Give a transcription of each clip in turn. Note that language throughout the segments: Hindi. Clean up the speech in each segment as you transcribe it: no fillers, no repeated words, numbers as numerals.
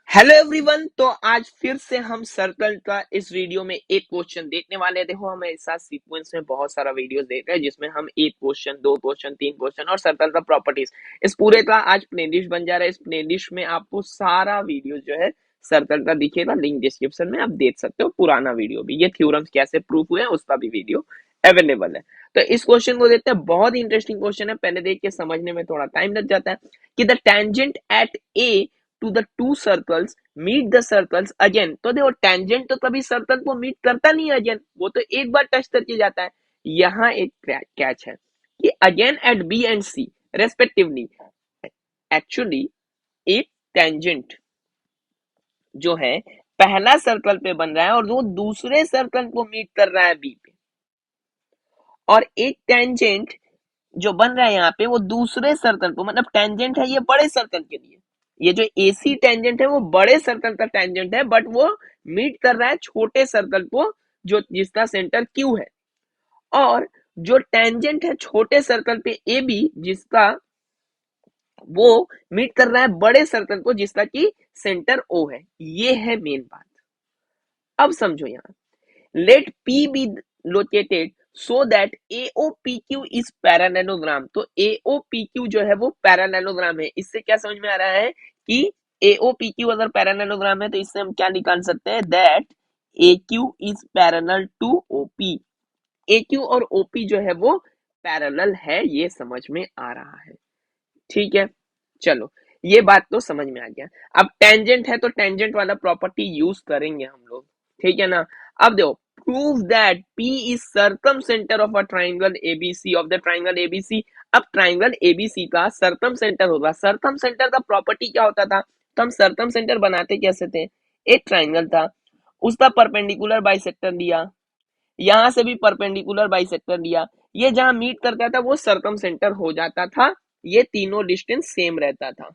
Hello everyone. तो आज फिर से हम सर्कल का इस वीडियो में एक क्वेश्चन देखने वाले हैं। देखो, हम ऐसा सीक्वेंस में बहुत सारा वीडियोस देख रहे हैं जिसमें हम एक क्वेश्चन, दो क्वेश्चन, तीन क्वेश्चन और सर्कल का प्रॉपर्टीज, इस पूरे का आज प्लेलिस्ट बन जा रहा है। इस प्लेलिस्ट में आपको सारा वीडियो जो है सर्कल का दिखेगा, लिंक डिस्क्रिप्शन में आप देख सकते हो। पुराना वीडियो भी, ये थ्योरम्स कैसे प्रूव हुए हैं उसका भी वीडियो अवेलेबल है। तो इस क्वेश्चन को देखते हैं, बहुत ही इंटरेस्टिंग क्वेश्चन है। पहले देख के समझने में थोड़ा टाइम लग जाता है कि the tangent at A to the two circles meet the circles again. तो देखो, टेंजेंट तो कभी सर्कल को मीट करता नहीं है अगेन, वो तो एक बार टच करके जाता है। यहाँ एक कैच है कि again at B and C respectively, actually एक टेंजेंट जो है पहला सर्कल पे बन रहा है और वो दूसरे सर्कल को मीट कर रहा है बी पे, और एक टेंजेंट जो बन रहा है यहाँ पे वो दूसरे सर्कल को, मतलब टेंजेंट है ये बड़े सर्कल के लिए। ये जो एसी टेंजेंट है वो बड़े सर्कल का टेंजेंट है, बट वो मीट कर रहा है छोटे सर्कल को जो जिसका सेंटर क्यू है। और जो टेंजेंट है छोटे सर्कल पे ए बी, जिसका वो मीट कर रहा है बड़े सर्कल को जिसका कि सेंटर ओ है। ये है मेन बात। अब समझो, यहाँ let P be located so that AOPQ is parallelogram. तो AOPQ जो है वो पैरालेलोग्राम है। इससे क्या समझ में आ रहा है कि AOPQ अगर पैरालेलोग्राम है तो इससे हम क्या निकाल सकते हैं, that AQ is parallel to OP। AQ और OP जो है वो पैरेलल है, ये समझ में आ रहा है। ठीक है, चलो ये बात तो समझ में आ गया। अब टेंजेंट है तो टेंजेंट वाला प्रॉपर्टी यूज करेंगे हम लोग, ठीक है ना। अब देखो, prove that P is circum centre of a triangle ABC of the triangle ABC। अब ट्राइंगल ABC का सर्कम सेंटर होगा। सर्कम सेंटर का प्रॉपर्टी क्या होता था, तो हम सर्कम सेंटर बनाते कैसे थे, एक ट्राइंगल था, उसका परपेंडिकुलर बाइसेक्टर लिया, यहां से भी परपेंडिकुलर बाइसेक्टर लिया, ये जहां मीट करता था वो सर्कम सेंटर हो जाता था। ये तीनों डिस्टेंस सेम रहता था।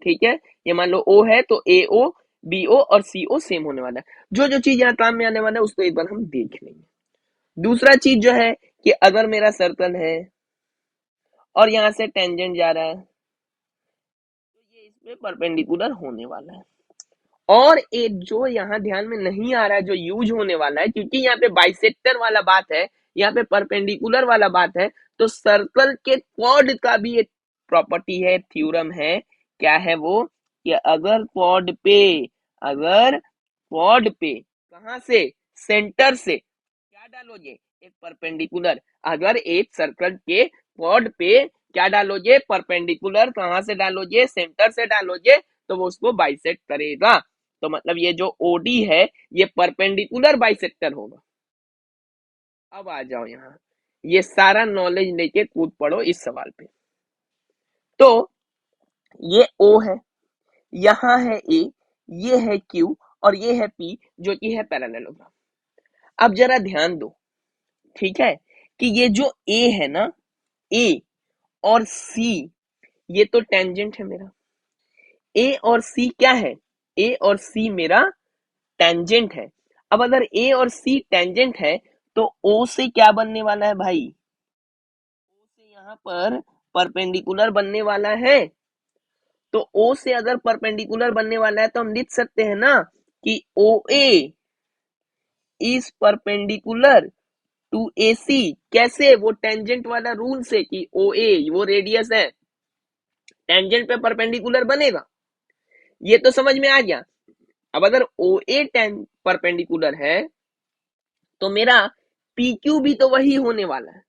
ठीक है, ये मान लो O है तो AO BO और CO सेम होने वाला है। जो जो चीज यहाँ काम में आने वाला है उसको एक बार हम देख लेंगे। दूसरा चीज जो है कि अगर मेरा सर्कल है और यहाँ से टेंजेंट जा रहा है तो ये इसमें परपेंडिकुलर होने वाला है। और एक जो यहाँ ध्यान में नहीं आ रहा है, जो यूज होने वाला है, क्योंकि यहाँ पे बाइसेक्टर वाला बात है, यहाँ पे परपेंडिकुलर वाला बात है, तो सर्कल के क्वाड का भी एक प्रॉपर्टी है, थ्योरम है। क्या है वो, कि अगर क्वाड पे कहां से, सेंटर से क्या डालोगे, एक परपेंडिकुलर। अगर एक सर्कल के क्वाड पे क्या डालोगे, परपेंडिकुलर, कहां से डालोगे, सेंटर से डालोगे, तो वो उसको बाइसेक्ट करेगा। तो मतलब ये जो OD है ये परपेंडिकुलर बाइसेक्टर होगा। अब आ जाओ यहाँ, ये सारा नॉलेज लेके कूद पड़ो इस सवाल पे। तो ये O है, यहाँ है A, ये है Q और ये है P जो कि है पैरेललोग्राम। अब जरा ध्यान दो, ठीक है, कि ये जो A है ना, A और C, ये तो टेंजेंट है मेरा। A और C क्या है, A और C मेरा टेंजेंट है। अब अगर A और C टेंजेंट है तो O से क्या बनने वाला है भाई, O से यहाँ पर परपेंडिकुलर बनने वाला है। तो O से अगर परपेंडिकुलर बनने वाला है तो हम लिख सकते हैं ना कि OA is perpendicular to AC। कैसे, वो टेंजेंट वाला रूल से कि OA वो रेडियस है, टेंजेंट पे परपेंडिकुलर बनेगा। ये तो समझ में आ गया। अब अगर OA परपेंडिकुलर है तो मेरा PQ भी तो वही होने वाला है,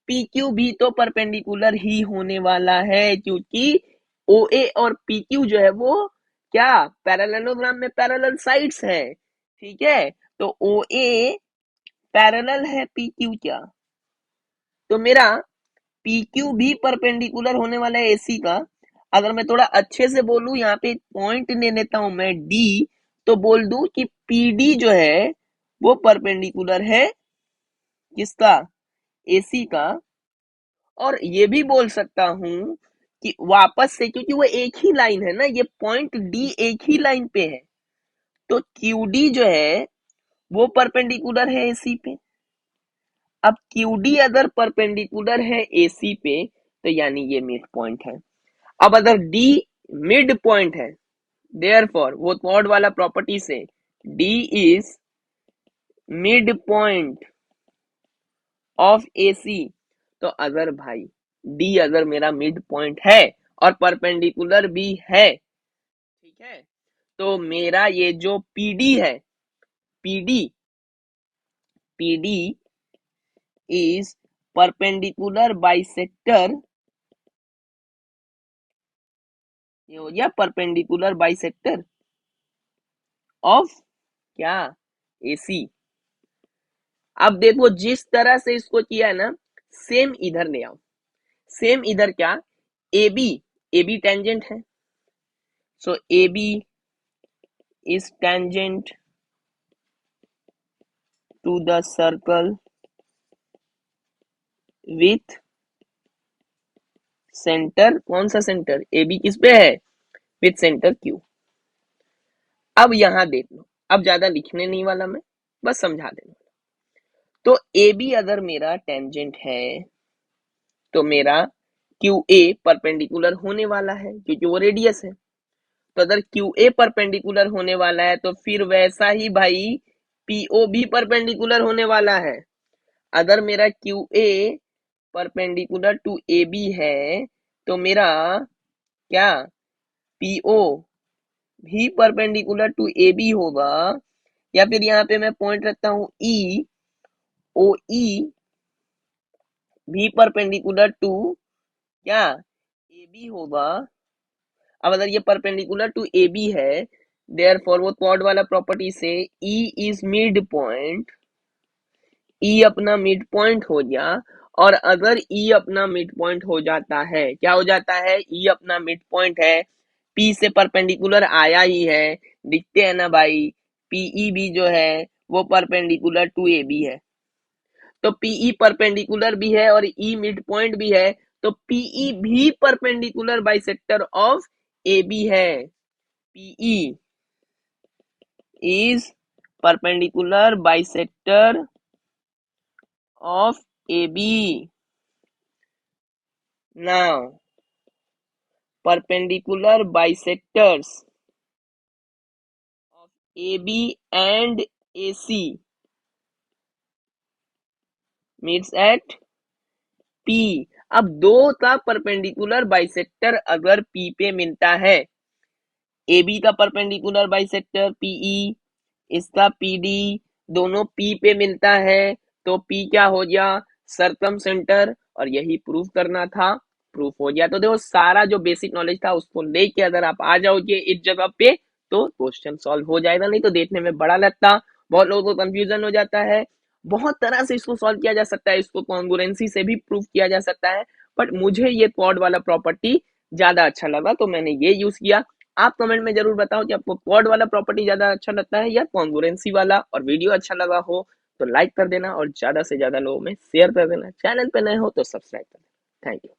PQ भी तो परपेंडिकुलर ही होने वाला है, क्योंकि OA और PQ जो है वो क्या, पैरेललोग्राम में पैरेलल साइड्स है। ठीक है, तो OA पैरेलल है PQ क्या, तो मेरा PQ भी परपेंडिकुलर होने वाला है AC का। अगर मैं थोड़ा अच्छे से बोलूं, यहाँ पे पॉइंट ले लेता हूं मैं D, तो बोल दूं कि PD जो है वो परपेंडिकुलर है किसका, AC का। और ये भी बोल सकता हूं कि वापस से, क्योंकि वो एक ही लाइन है ना, ये पॉइंट D एक ही लाइन पे है, तो QD जो है वो परपेंडिकुलर है AC पे। अब QD अगर परपेंडिकुलर है AC पे तो यानी ये मिड पॉइंट है। अब अगर D मिड पॉइंट है देयरफॉर वो क्वाड वाला प्रॉपर्टी से D is mid point of AC। तो अगर भाई डी अगर मेरा मिड पॉइंट है और परपेंडिकुलर भी है, ठीक है, तो मेरा ये जो PD है, PD PD is perpendicular bisector, ये हो गया परपेंडिकुलर बाइसेक्टर ऑफ क्या, AC। अब देखो जिस तरह से इसको किया है ना, सेम इधर ले आओ। सेम इधर क्या, AB, AB टेंजेंट है, सो AB is tangent to the circle with centre, कौन सा सेंटर, AB किस पे है, विथ सेंटर Q। अब यहां देख लो, अब ज्यादा लिखने नहीं वाला मैं, बस समझा देना। तो AB अगर मेरा टेंजेंट है तो मेरा QA परपेंडिकुलर होने वाला है क्योंकि वो रेडियस है। तो अगर QA परपेंडिकुलर होने वाला है तो फिर वैसा ही भाई PO भी परपेंडिकुलर होने वाला है। अगर मेरा QA परपेंडिकुलर टू AB है तो मेरा क्या PO भी परपेंडिकुलर टू AB होगा, या फिर यहाँ पे मैं पॉइंट रखता हूं OE भी परपेंडिकुलर टू क्या AB होगा। अब अगर ये परपेंडिकुलर टू AB है, देयरफॉर वो क्वाड वाला प्रॉपर्टी से E is mid point, E अपना मिड पॉइंट हो गया। और अगर E अपना मिड पॉइंट हो जाता है, क्या हो जाता है, E अपना मिड पॉइंट है, P से परपेंडिकुलर आया ही है, दिखते हैं ना भाई, PE भी जो है वो परपेंडिकुलर टू AB है। तो PE परपेंडिकुलर भी है और E मिड पॉइंट भी है, तो PE भी परपेंडिकुलर बाइसेक्टर ऑफ AB है। PE is perpendicular bisector of AB. Now, perpendicular bisectors of AB and AC meets at P। अब दो का परपेंडिकुलर बाइसेक्टर अगर P पे मिलता है, AB का परपेंडिकुलर बाइसेक्टर PE, इसका PD, दोनों P पे मिलता है, तो P क्या हो गया, सर्कम सेंटर। और यही प्रूफ करना था, प्रूफ हो गया। तो देखो सारा जो बेसिक नॉलेज था उसको लेके अगर आप आ जाओगे इस जगह पे तो क्वेश्चन सॉल्व हो जाएगा। नहीं तो देखने में बड़ा लगता, बहुत लोगों को कंफ्यूजन हो जाता है। बहुत तरह से इसको सॉल्व किया जा सकता है, इसको कॉन्ग्रुएंसी से भी प्रूफ किया जा सकता है, बट मुझे ये क्वाड वाला प्रॉपर्टी ज्यादा अच्छा लगा तो मैंने ये यूज किया। आप कमेंट में जरूर बताओ कि आपको क्वाड वाला प्रॉपर्टी ज्यादा अच्छा लगता है या कॉन्ग्रुएंसी वाला। और वीडियो अच्छा लगा हो तो लाइक कर देना और ज्यादा से ज्यादा लोगों में शेयर कर देना। चैनल पे नए हो तो सब्सक्राइब कर देना। Thank you.